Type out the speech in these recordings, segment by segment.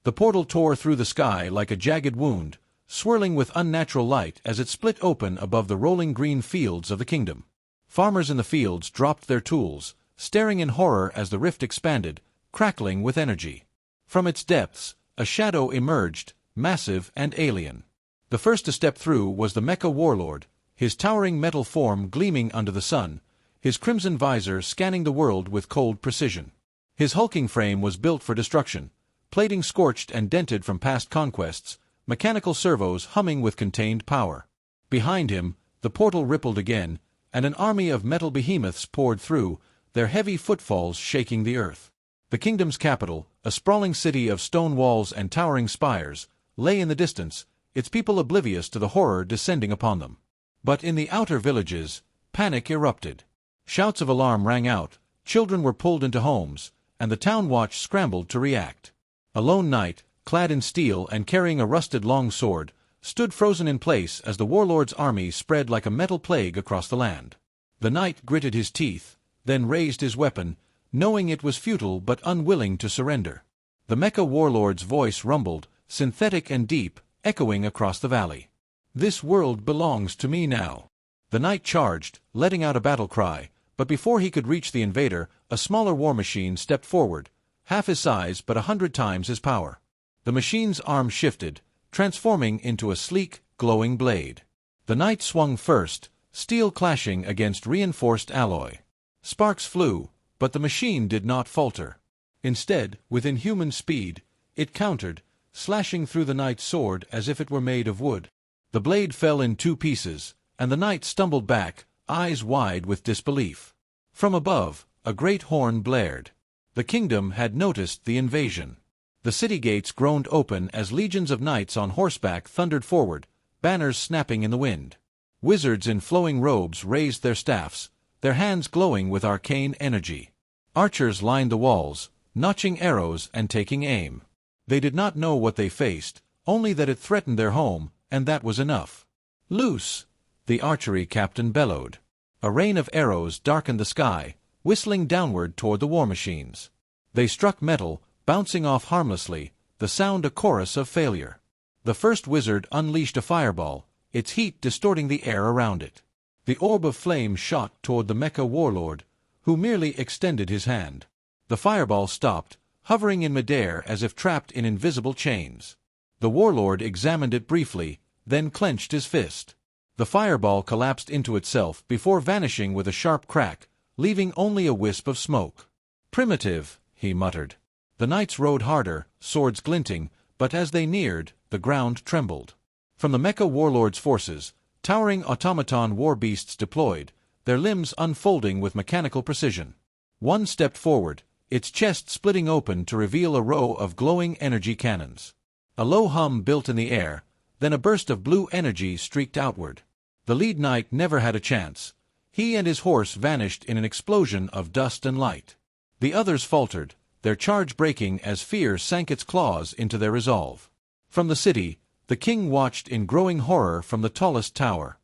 The portal tore through the sky like a jagged wound, swirling with unnatural light as it split open above the rolling green fields of the kingdom. Farmers in the fields dropped their tools, staring in horror as the rift expanded, crackling with energy. From its depths, a shadow emerged, massive and alien. The first to step through was the Mecha Warlord, his towering metal form gleaming under the sun, his crimson visor scanning the world with cold precision. His hulking frame was built for destruction, plating scorched and dented from past conquests, mechanical servos humming with contained power. Behind him, the portal rippled again, and an army of metal behemoths poured through, their heavy footfalls shaking the earth. The kingdom's capital, a sprawling city of stone walls and towering spires, lay in the distance, its people oblivious to the horror descending upon them. But in the outer villages, panic erupted. Shouts of alarm rang out, children were pulled into homes, and the town watch scrambled to react. A lone knight, clad in steel and carrying a rusted long sword, stood frozen in place as the warlord's army spread like a metal plague across the land. The knight gritted his teeth, then raised his weapon, knowing it was futile but unwilling to surrender. The Mecha Warlord's voice rumbled, synthetic and deep, echoing across the valley. "This world belongs to me now." The knight charged, letting out a battle cry, but before he could reach the invader, a smaller war machine stepped forward, half his size but 100 times his power. The machine's arm shifted, transforming into a sleek, glowing blade. The knight swung first, steel clashing against reinforced alloy. Sparks flew, but the machine did not falter. Instead, with inhuman speed, it countered, slashing through the knight's sword as if it were made of wood. The blade fell in 2 pieces, and the knight stumbled back, eyes wide with disbelief. From above, a great horn blared. The kingdom had noticed the invasion. The city gates groaned open as legions of knights on horseback thundered forward, banners snapping in the wind. Wizards in flowing robes raised their staffs, their hands glowing with arcane energy. Archers lined the walls, notching arrows and taking aim. They did not know what they faced, only that it threatened their home, and that was enough. "Loose!" the archery captain bellowed. A rain of arrows darkened the sky, whistling downward toward the war machines. They struck metal, bouncing off harmlessly, the sound a chorus of failure. The first wizard unleashed a fireball, its heat distorting the air around it. The orb of flame shot toward the Mecha Warlord, who merely extended his hand. The fireball stopped, hovering in midair as if trapped in invisible chains. The warlord examined it briefly, then clenched his fist. The fireball collapsed into itself before vanishing with a sharp crack, leaving only a wisp of smoke. "Primitive," he muttered. The knights rode harder, swords glinting, but as they neared, the ground trembled. From the Mecha Warlord's forces, towering automaton war beasts deployed, their limbs unfolding with mechanical precision. One stepped forward, its chest splitting open to reveal a row of glowing energy cannons. A low hum built in the air, then a burst of blue energy streaked outward. The lead knight never had a chance. He and his horse vanished in an explosion of dust and light. The others faltered, their charge breaking as fear sank its claws into their resolve. From the city, the king watched in growing horror from the tallest tower.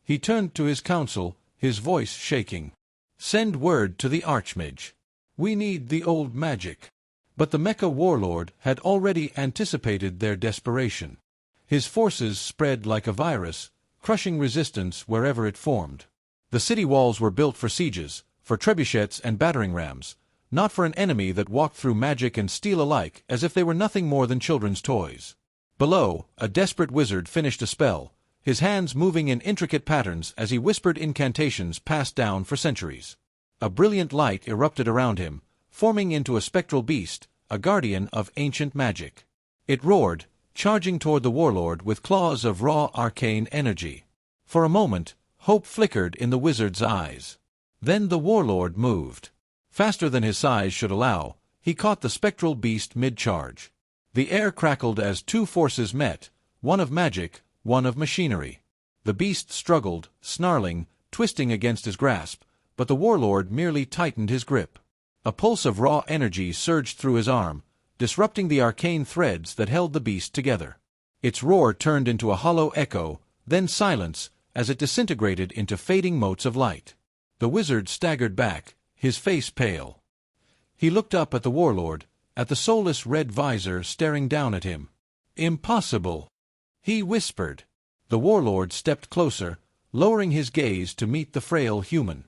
He turned to his council, his voice shaking. "Send word to the Archmage. We need the old magic." But the Mecha Warlord had already anticipated their desperation. His forces spread like a virus, crushing resistance wherever it formed. The city walls were built for sieges, for trebuchets and battering rams, not for an enemy that walked through magic and steel alike as if they were nothing more than children's toys. Below, a desperate wizard finished a spell, his hands moving in intricate patterns as he whispered incantations passed down for centuries. A brilliant light erupted around him, forming into a spectral beast, a guardian of ancient magic. It roared, charging toward the warlord with claws of raw arcane energy. For a moment, hope flickered in the wizard's eyes. Then the warlord moved. Faster than his size should allow, he caught the spectral beast mid-charge. The air crackled as 2 forces met, one of magic, one of machinery. The beast struggled, snarling, twisting against his grasp, but the warlord merely tightened his grip. A pulse of raw energy surged through his arm, disrupting the arcane threads that held the beast together. Its roar turned into a hollow echo, then silence, as it disintegrated into fading motes of light. The wizard staggered back, his face pale. He looked up at the warlord, at the soulless red visor staring down at him. "Impossible," he whispered. The warlord stepped closer, lowering his gaze to meet the frail human.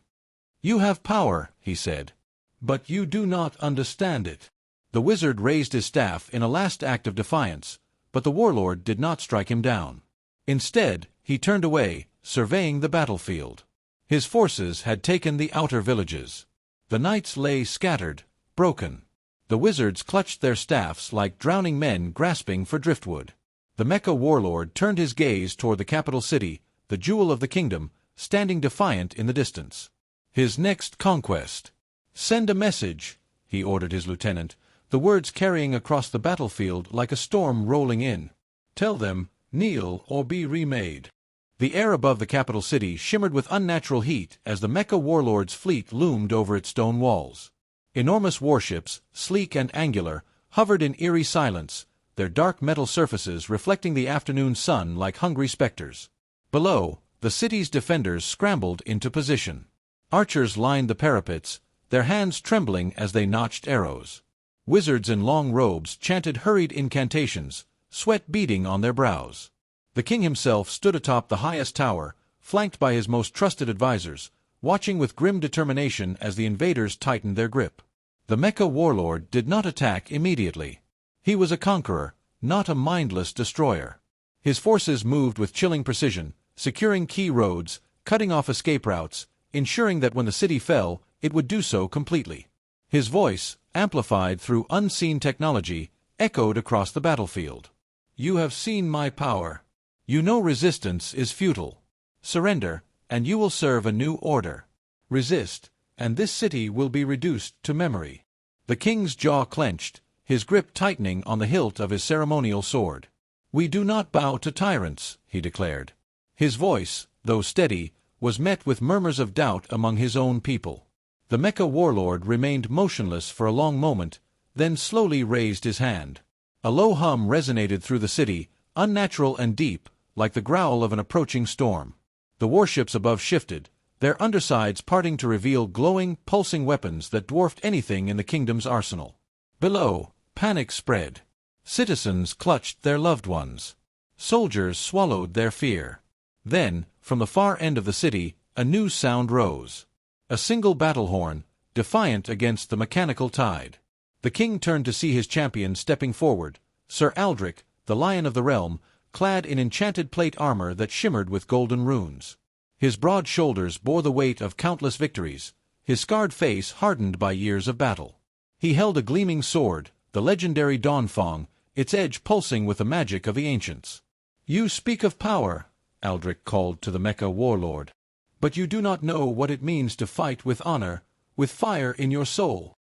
"You have power," he said, "but you do not understand it." The wizard raised his staff in a last act of defiance, but the warlord did not strike him down. Instead, he turned away, surveying the battlefield. His forces had taken the outer villages. The knights lay scattered, broken. The wizards clutched their staffs like drowning men grasping for driftwood. The Mecha Warlord turned his gaze toward the capital city, the jewel of the kingdom, standing defiant in the distance. His next conquest. "Send a message," he ordered his lieutenant, the words carrying across the battlefield like a storm rolling in. "Tell them, kneel or be remade." The air above the capital city shimmered with unnatural heat as the Mecha Warlord's fleet loomed over its stone walls. Enormous warships, sleek and angular, hovered in eerie silence, their dark metal surfaces reflecting the afternoon sun like hungry specters. Below, the city's defenders scrambled into position. Archers lined the parapets, their hands trembling as they notched arrows. Wizards in long robes chanted hurried incantations, sweat beading on their brows. The king himself stood atop the highest tower, flanked by his most trusted advisors, watching with grim determination as the invaders tightened their grip. The Mecha Warlord did not attack immediately. He was a conqueror, not a mindless destroyer. His forces moved with chilling precision, securing key roads, cutting off escape routes, ensuring that when the city fell, it would do so completely. His voice, amplified through unseen technology, echoed across the battlefield. "You have seen my power. You know resistance is futile. Surrender, and you will serve a new order. Resist, and this city will be reduced to memory." The king's jaw clenched, his grip tightening on the hilt of his ceremonial sword. "We do not bow to tyrants," he declared. His voice, though steady, was met with murmurs of doubt among his own people. The Mecha Warlord remained motionless for a long moment, then slowly raised his hand. A low hum resonated through the city, unnatural and deep, like the growl of an approaching storm. The warships above shifted, their undersides parting to reveal glowing, pulsing weapons that dwarfed anything in the kingdom's arsenal. Below, panic spread. Citizens clutched their loved ones. Soldiers swallowed their fear. Then, from the far end of the city, a new sound rose. A single battle horn, defiant against the mechanical tide. The king turned to see his champion stepping forward, Sir Aldric, the Lion of the Realm, clad in enchanted plate armor that shimmered with golden runes. His broad shoulders bore the weight of countless victories, his scarred face hardened by years of battle. He held a gleaming sword, the legendary Dawnfang, its edge pulsing with the magic of the ancients. "You speak of power," Aldric called to the Mecha Warlord. "But you do not know what it means to fight with honor, with fire in your soul."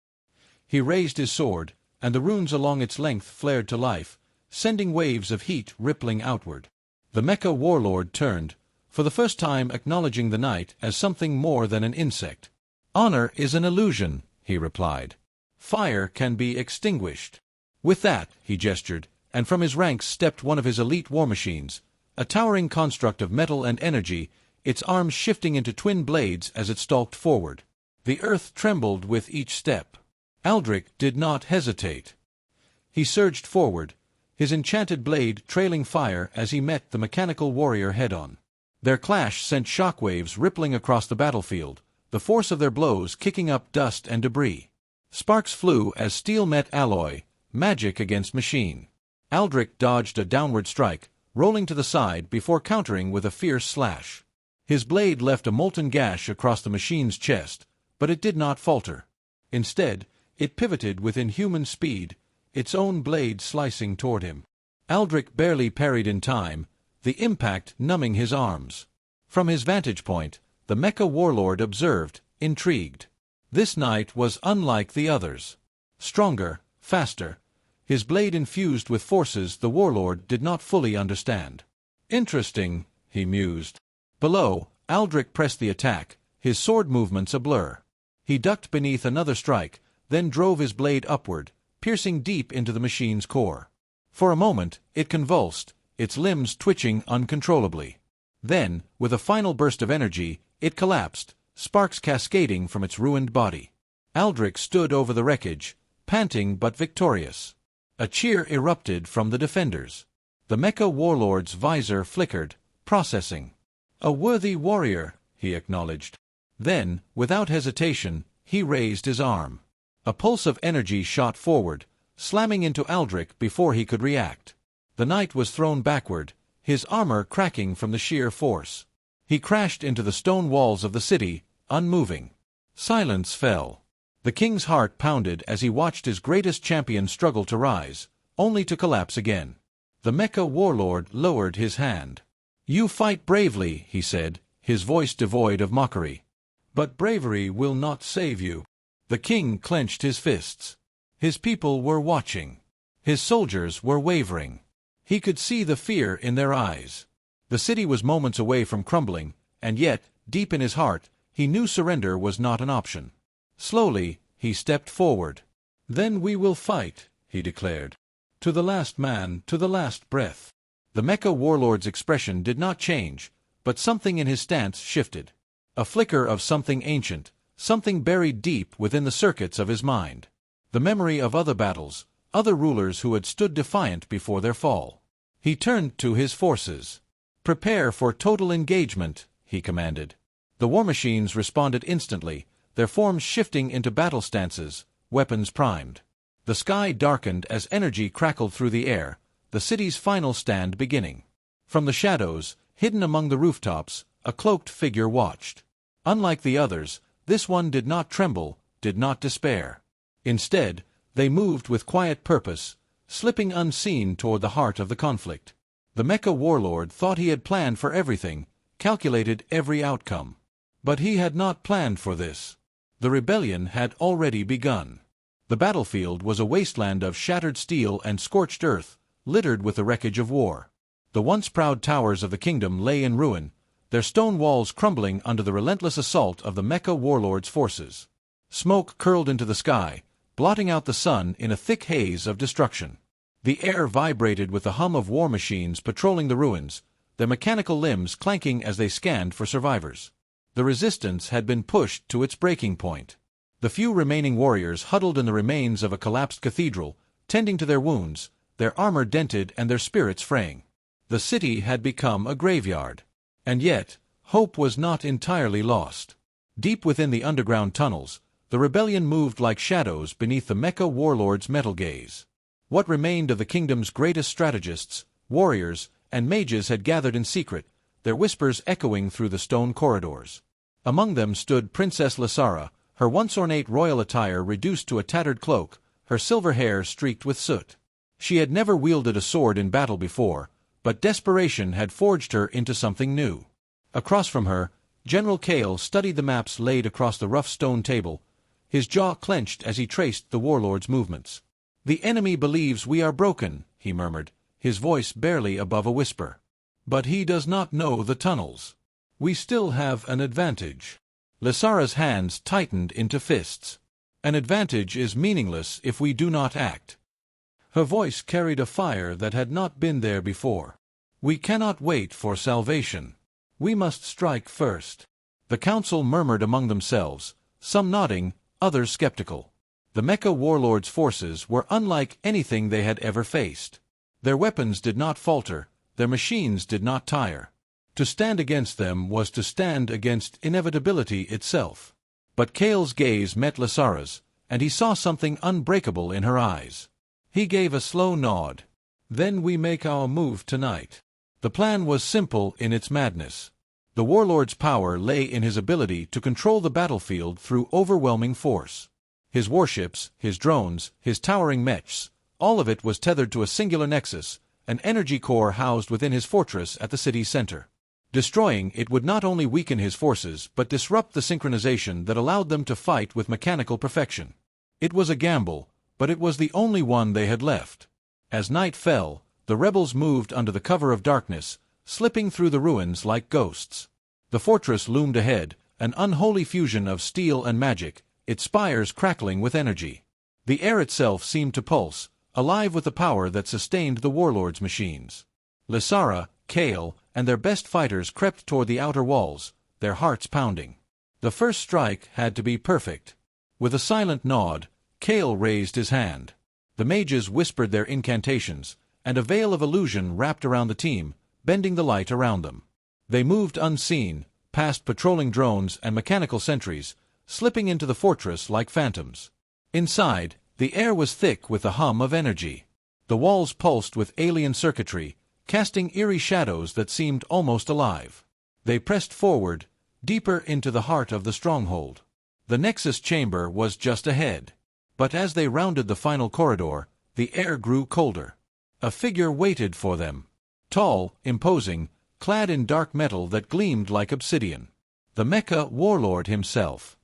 He raised his sword, and the runes along its length flared to life, sending waves of heat rippling outward. The Mecha Warlord turned, for the first time acknowledging the knight as something more than an insect. "Honor is an illusion," he replied. "Fire can be extinguished." With that, he gestured, and from his ranks stepped one of his elite war machines, a towering construct of metal and energy, its arms shifting into twin blades as it stalked forward. The earth trembled with each step. Aldric did not hesitate. He surged forward, his enchanted blade trailing fire as he met the mechanical warrior head-on. Their clash sent shockwaves rippling across the battlefield, the force of their blows kicking up dust and debris. Sparks flew as steel met alloy, magic against machine. Aldric dodged a downward strike, rolling to the side before countering with a fierce slash. His blade left a molten gash across the machine's chest, but it did not falter. Instead, it pivoted with inhuman speed, its own blade slicing toward him. Aldric barely parried in time, the impact numbing his arms. From his vantage point, the Mecha Warlord observed, intrigued. This knight was unlike the others. Stronger, faster, his blade infused with forces the warlord did not fully understand. "Interesting," he mused. Below, Aldric pressed the attack, his sword movements a blur. He ducked beneath another strike, then drove his blade upward, piercing deep into the machine's core. For a moment, it convulsed, its limbs twitching uncontrollably. Then, with a final burst of energy, it collapsed, sparks cascading from its ruined body. Aldric stood over the wreckage, panting but victorious. A cheer erupted from the defenders. The Mecha Warlord's visor flickered, processing. "A worthy warrior," he acknowledged. Then, without hesitation, he raised his arm. A pulse of energy shot forward, slamming into Aldrich before he could react. The knight was thrown backward, his armor cracking from the sheer force. He crashed into the stone walls of the city, unmoving. Silence fell. The king's heart pounded as he watched his greatest champion struggle to rise, only to collapse again. The Mecha Warlord lowered his hand. "You fight bravely," he said, his voice devoid of mockery. "But bravery will not save you." The king clenched his fists. His people were watching. His soldiers were wavering. He could see the fear in their eyes. The city was moments away from crumbling, and yet, deep in his heart, he knew surrender was not an option. Slowly, he stepped forward. "Then we will fight," he declared. "To the last man, to the last breath." The Mecha Warlord's expression did not change, but something in his stance shifted. A flicker of something ancient, something buried deep within the circuits of his mind. The memory of other battles, other rulers who had stood defiant before their fall. He turned to his forces. "Prepare for total engagement," he commanded. The war machines responded instantly, their forms shifting into battle stances, weapons primed. The sky darkened as energy crackled through the air, the city's final stand beginning. From the shadows, hidden among the rooftops, a cloaked figure watched. Unlike the others, this one did not tremble, did not despair. Instead, they moved with quiet purpose, slipping unseen toward the heart of the conflict. The Mecha Warlord thought he had planned for everything, calculated every outcome. But he had not planned for this. The rebellion had already begun. The battlefield was a wasteland of shattered steel and scorched earth, littered with the wreckage of war. The once proud towers of the kingdom lay in ruin, their stone walls crumbling under the relentless assault of the Mecha Warlord's forces. Smoke curled into the sky, blotting out the sun in a thick haze of destruction. The air vibrated with the hum of war machines patrolling the ruins, their mechanical limbs clanking as they scanned for survivors. The resistance had been pushed to its breaking point. The few remaining warriors huddled in the remains of a collapsed cathedral, tending to their wounds, their armor dented and their spirits fraying. The city had become a graveyard. And yet, hope was not entirely lost. Deep within the underground tunnels, the rebellion moved like shadows beneath the Mecha Warlord's metal gaze. What remained of the kingdom's greatest strategists, warriors, and mages had gathered in secret, their whispers echoing through the stone corridors. Among them stood Princess Lysara, her once ornate royal attire reduced to a tattered cloak, her silver hair streaked with soot. She had never wielded a sword in battle before, but desperation had forged her into something new. Across from her, General Kale studied the maps laid across the rough stone table, his jaw clenched as he traced the warlord's movements. "The enemy believes we are broken," he murmured, his voice barely above a whisper. "But he does not know the tunnels. We still have an advantage." Lysara's hands tightened into fists. "An advantage is meaningless if we do not act." Her voice carried a fire that had not been there before. "We cannot wait for salvation. We must strike first." The council murmured among themselves, some nodding, others skeptical. The Mecha Warlord's forces were unlike anything they had ever faced. Their weapons did not falter, their machines did not tire. To stand against them was to stand against inevitability itself. But Kale's gaze met Lysara's, and he saw something unbreakable in her eyes. He gave a slow nod. "Then we make our move tonight." The plan was simple in its madness. The warlord's power lay in his ability to control the battlefield through overwhelming force. His warships, his drones, his towering mechs, all of it was tethered to a singular nexus, an energy core housed within his fortress at the city's center. Destroying it would not only weaken his forces but disrupt the synchronization that allowed them to fight with mechanical perfection. It was a gamble, but it was the only one they had left. As night fell, the rebels moved under the cover of darkness, slipping through the ruins like ghosts. The fortress loomed ahead, an unholy fusion of steel and magic, its spires crackling with energy. The air itself seemed to pulse, alive with the power that sustained the warlord's machines. Lysara, Kale, and their best fighters crept toward the outer walls, their hearts pounding. The first strike had to be perfect. With a silent nod, Kale raised his hand. The mages whispered their incantations, and a veil of illusion wrapped around the team, bending the light around them. They moved unseen, past patrolling drones and mechanical sentries, slipping into the fortress like phantoms. Inside, the air was thick with the hum of energy. The walls pulsed with alien circuitry, casting eerie shadows that seemed almost alive. They pressed forward, deeper into the heart of the stronghold. The Nexus chamber was just ahead. But as they rounded the final corridor, the air grew colder. A figure waited for them. Tall, imposing, clad in dark metal that gleamed like obsidian. The Mecha Warlord himself.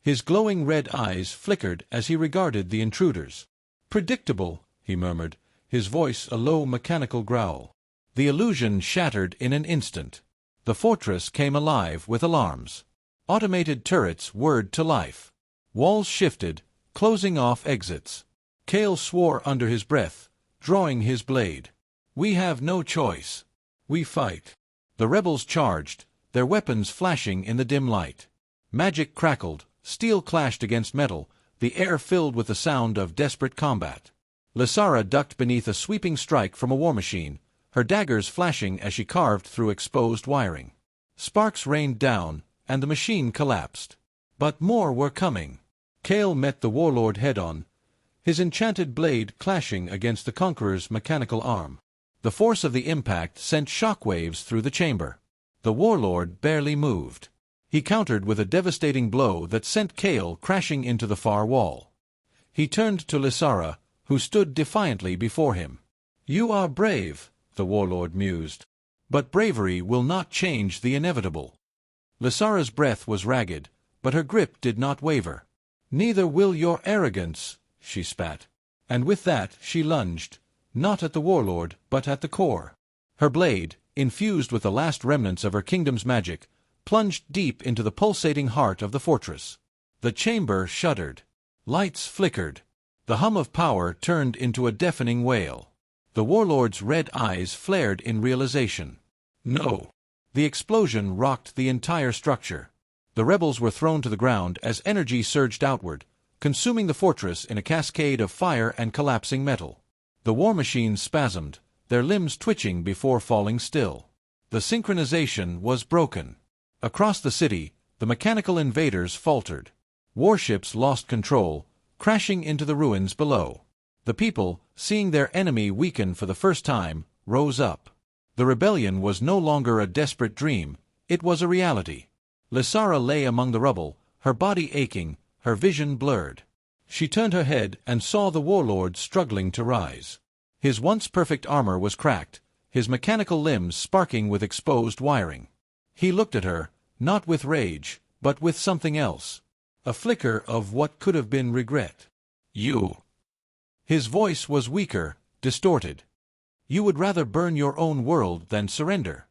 His glowing red eyes flickered as he regarded the intruders. "Predictable," he murmured, his voice a low mechanical growl. The illusion shattered in an instant. The fortress came alive with alarms. Automated turrets whirred to life. Walls shifted, closing off exits. Kale swore under his breath, drawing his blade. "We have no choice. We fight." The rebels charged, their weapons flashing in the dim light. Magic crackled, steel clashed against metal, the air filled with the sound of desperate combat. Lysara ducked beneath a sweeping strike from a war machine, her daggers flashing as she carved through exposed wiring. Sparks rained down, and the machine collapsed. But more were coming. Kale met the warlord head-on, his enchanted blade clashing against the conqueror's mechanical arm. The force of the impact sent shockwaves through the chamber. The warlord barely moved. He countered with a devastating blow that sent Kale crashing into the far wall. He turned to Lysara, who stood defiantly before him. "You are brave," the warlord mused. "But bravery will not change the inevitable." Lysara's breath was ragged, but her grip did not waver. "Neither will your arrogance," she spat. And with that she lunged, not at the warlord, but at the core. Her blade, infused with the last remnants of her kingdom's magic, plunged deep into the pulsating heart of the fortress. The chamber shuddered. Lights flickered. The hum of power turned into a deafening wail. The warlord's red eyes flared in realization. No. The explosion rocked the entire structure. The rebels were thrown to the ground as energy surged outward, consuming the fortress in a cascade of fire and collapsing metal. The war machines spasmed, their limbs twitching before falling still. The synchronization was broken. Across the city, the mechanical invaders faltered. Warships lost control, crashing into the ruins below. The people, seeing their enemy weaken for the first time, rose up. The rebellion was no longer a desperate dream, it was a reality. Lysara lay among the rubble, her body aching, her vision blurred. She turned her head and saw the warlord struggling to rise. His once perfect armor was cracked, his mechanical limbs sparking with exposed wiring. He looked at her, not with rage, but with something else. A flicker of what could have been regret. "You." His voice was weaker, distorted. "You would rather burn your own world than surrender."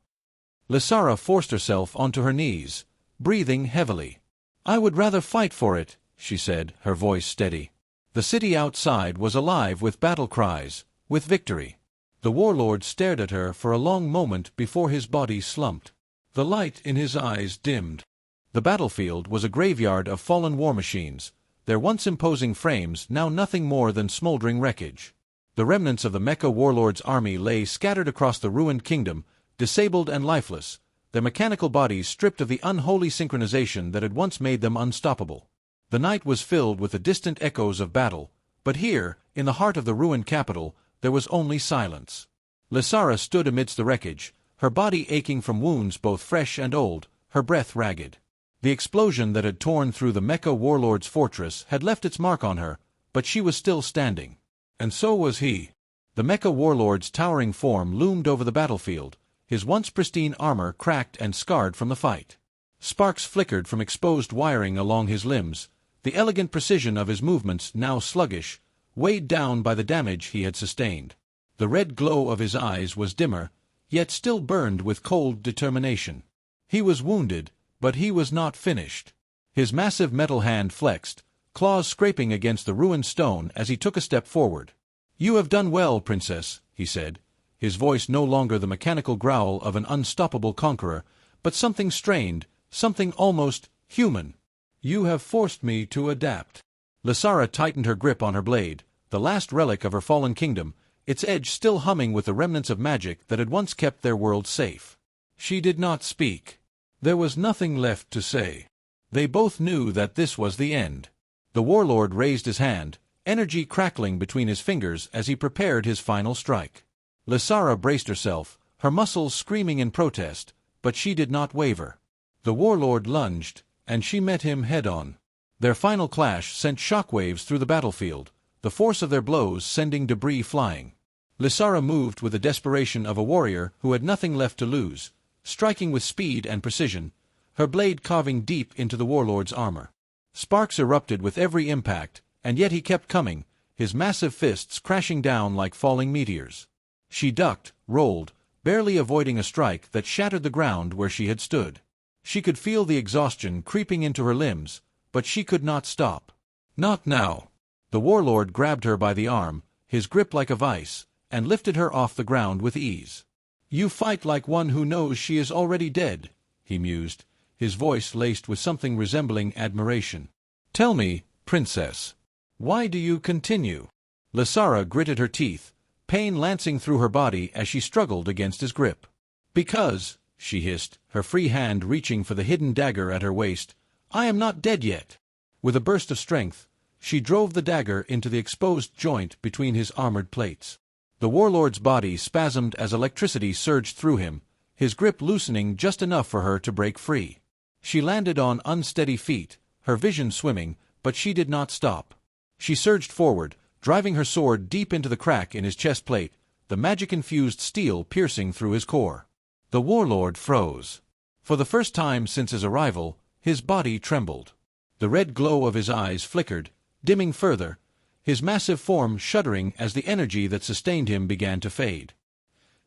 Lysara forced herself onto her knees, breathing heavily. "I would rather fight for it," she said, her voice steady. The city outside was alive with battle cries, with victory. The warlord stared at her for a long moment before his body slumped. The light in his eyes dimmed. The battlefield was a graveyard of fallen war machines, their once imposing frames now nothing more than smoldering wreckage. The remnants of the Mecha Warlord's army lay scattered across the ruined kingdom, disabled and lifeless, their mechanical bodies stripped of the unholy synchronization that had once made them unstoppable. The night was filled with the distant echoes of battle, but here, in the heart of the ruined capital, there was only silence. Lysara stood amidst the wreckage, her body aching from wounds both fresh and old, her breath ragged. The explosion that had torn through the Mecha Warlord's fortress had left its mark on her, but she was still standing. And so was he. The Mecha Warlord's towering form loomed over the battlefield, his once pristine armor cracked and scarred from the fight. Sparks flickered from exposed wiring along his limbs, the elegant precision of his movements now sluggish, weighed down by the damage he had sustained. The red glow of his eyes was dimmer, yet still burned with cold determination. He was wounded, but he was not finished. His massive metal hand flexed, claws scraping against the ruined stone as he took a step forward. "You have done well, Princess," he said, his voice no longer the mechanical growl of an unstoppable conqueror, but something strained, something almost human. "You have forced me to adapt." Lysara tightened her grip on her blade, the last relic of her fallen kingdom, its edge still humming with the remnants of magic that had once kept their world safe. She did not speak. There was nothing left to say. They both knew that this was the end. The warlord raised his hand, energy crackling between his fingers as he prepared his final strike. Lysara braced herself, her muscles screaming in protest, but she did not waver. The warlord lunged, and she met him head-on. Their final clash sent shockwaves through the battlefield, the force of their blows sending debris flying. Lysara moved with the desperation of a warrior who had nothing left to lose, striking with speed and precision, her blade carving deep into the warlord's armor. Sparks erupted with every impact, and yet he kept coming, his massive fists crashing down like falling meteors. She ducked, rolled, barely avoiding a strike that shattered the ground where she had stood. She could feel the exhaustion creeping into her limbs, but she could not stop. Not now. The warlord grabbed her by the arm, his grip like a vice, and lifted her off the ground with ease. "You fight like one who knows she is already dead," he mused, his voice laced with something resembling admiration. "Tell me, princess, why do you continue?" Lysara gritted her teeth, pain lancing through her body as she struggled against his grip. "Because," she hissed, her free hand reaching for the hidden dagger at her waist, "I am not dead yet." With a burst of strength, she drove the dagger into the exposed joint between his armored plates. The warlord's body spasmed as electricity surged through him, his grip loosening just enough for her to break free. She landed on unsteady feet, her vision swimming, but she did not stop. She surged forward, driving her sword deep into the crack in his chest plate, the magic-infused steel piercing through his core. The warlord froze. For the first time since his arrival, his body trembled. The red glow of his eyes flickered, dimming further, his massive form shuddering as the energy that sustained him began to fade.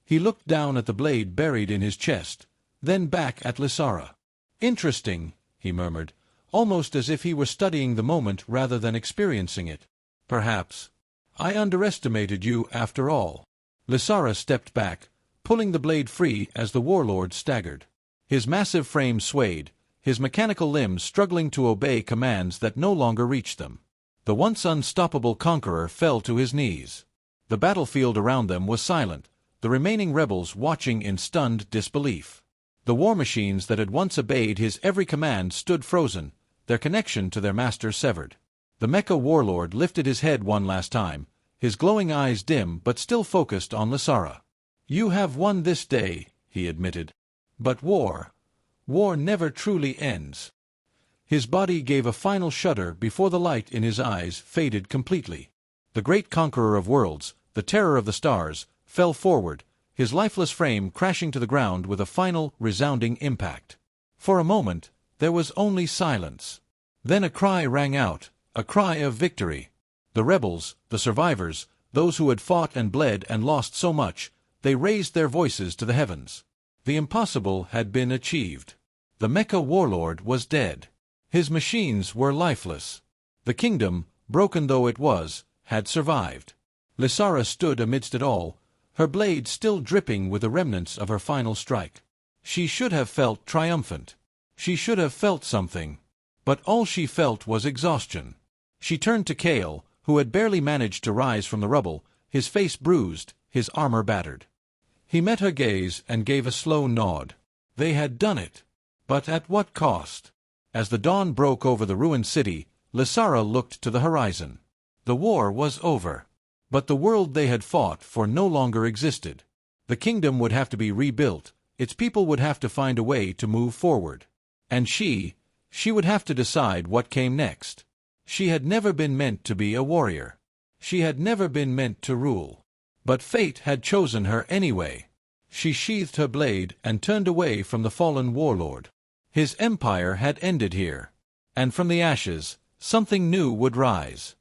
He looked down at the blade buried in his chest, then back at Lysara. "Interesting," he murmured, almost as if he were studying the moment rather than experiencing it. "Perhaps. I underestimated you after all." Lysara stepped back, pulling the blade free as the warlord staggered. His massive frame swayed, his mechanical limbs struggling to obey commands that no longer reached them. The once unstoppable conqueror fell to his knees. The battlefield around them was silent, the remaining rebels watching in stunned disbelief. The war machines that had once obeyed his every command stood frozen, their connection to their master severed. The Mecha Warlord lifted his head one last time, his glowing eyes dim but still focused on Lysara. "You have won this day," he admitted. "But war never truly ends." His body gave a final shudder before the light in his eyes faded completely. The great conqueror of worlds, the terror of the stars, fell forward, his lifeless frame crashing to the ground with a final, resounding impact. For a moment, there was only silence. Then a cry rang out, a cry of victory. The rebels, the survivors, those who had fought and bled and lost so much, they raised their voices to the heavens. The impossible had been achieved. The Mecha Warlord was dead. His machines were lifeless. The kingdom, broken though it was, had survived. Lysara stood amidst it all, her blade still dripping with the remnants of her final strike. She should have felt triumphant. She should have felt something. But all she felt was exhaustion. She turned to Kale, who had barely managed to rise from the rubble, his face bruised, his armor battered. He met her gaze and gave a slow nod. They had done it. But at what cost? As the dawn broke over the ruined city, Lysara looked to the horizon. The war was over. But the world they had fought for no longer existed. The kingdom would have to be rebuilt, its people would have to find a way to move forward. And she would have to decide what came next. She had never been meant to be a warrior. She had never been meant to rule. But fate had chosen her anyway. She sheathed her blade and turned away from the fallen warlord. His empire had ended here. And from the ashes, something new would rise.